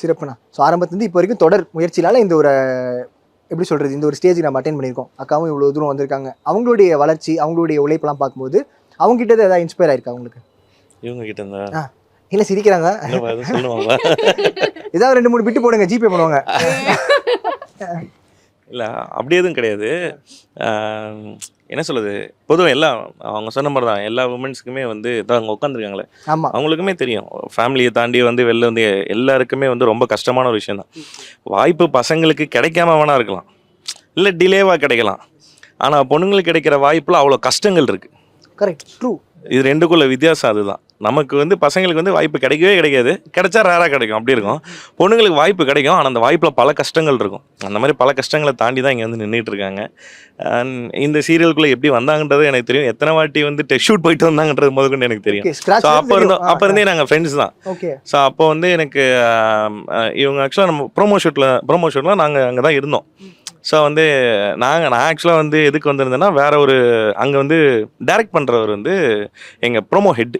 சிறப்புண்ணா. So ஆரம்பத்துலேருந்து இப்போ வரைக்கும் தொடர் முயற்சியால் இந்த ஒரு எப்படி சொல்கிறது, இந்த ஒரு ஸ்டேஜ் நம்ம அட்டென்ட் பண்ணியிருக்கோம். அக்காவும் இவ்வளோ தூரம் வந்திருக்காங்க. அவங்களுடைய வளர்ச்சி, அவங்களுடைய உழைப்பெல்லாம் பார்க்கும்போது அவங்ககிட்ட ஏதாவது இன்ஸ்பயர் ஆயிருக்கா உங்களுக்கு? இவங்க கிட்ட இருந்தா இல்லை சிரிக்கிறாங்க. சொல்லுவாங்களா? ஏதாவது 2-3 பிட்டு போடுங்க, ஜிபே பண்ணுவாங்க. இல்லை அப்படி எதுவும் கிடையாது. என்ன சொல்லுது, பொதுவாக எல்லாம் அவங்க சொன்ன மாதிரி தான் எல்லா உமன்ஸுக்குமே வந்து இதான் அங்கே உட்காந்துருக்காங்களே ஆமாம், அவங்களுக்குமே தெரியும். ஃபேமிலியை தாண்டி வந்து வெளில வந்து எல்லாருக்குமே வந்து ரொம்ப கஷ்டமான ஒரு விஷயம் தான். வாய்ப்பு பசங்களுக்கு கிடைக்காம வேணா இருக்கலாம், இல்லை டிலேவாக கிடைக்கலாம். ஆனால் பொண்ணுங்களுக்கு கிடைக்கிற வாய்ப்பில் அவ்வளோ கஷ்டங்கள் இருக்குது. Correct, true. இது ரெண்டுக்குள்ள வித்தியாசம் அதுதான். நமக்கு வந்து பசங்களுக்கு வந்து வாய்ப்பு கிடைக்கவே கிடைக்காது, கிடைச்சா ரேராக கிடைக்கும், அப்படி இருக்கும். பொண்ணுங்களுக்கு வாய்ப்பு கிடைக்கும், ஆனால் அந்த வாய்ப்பில் பல கஷ்டங்கள் இருக்கும். அந்த மாதிரி பல கஷ்டங்களை தாண்டி தான் இங்கே வந்து நின்றுட்டு இருக்காங்க. இந்த சீரியலுக்குள்ளே எப்படி வந்தாங்கன்றது எனக்கு தெரியும். எத்தனை வாட்டி வந்து டெஸ்ட் ஷூட் போயிட்டு வந்தாங்கன்றது முதற்கொண்டு எனக்கு தெரியும். ஸோ அப்போ இருந்தே நாங்கள் ஃப்ரெண்ட்ஸ் தான். ஸோ அப்போ வந்து எனக்கு இவங்க ஆக்சுவலாக நம்ம ப்ரோமோ ஷூட்டில் நாங்கள் அங்கே தான் இருந்தோம். ஸோ வந்து நான் ஆக்சுவலாக வந்து எதுக்கு வந்திருந்தேன்னா, வேற ஒரு அங்கே வந்து டைரக்ட் பண்ணுறவர் வந்து எங்கள் ப்ரோமோ ஹெட்.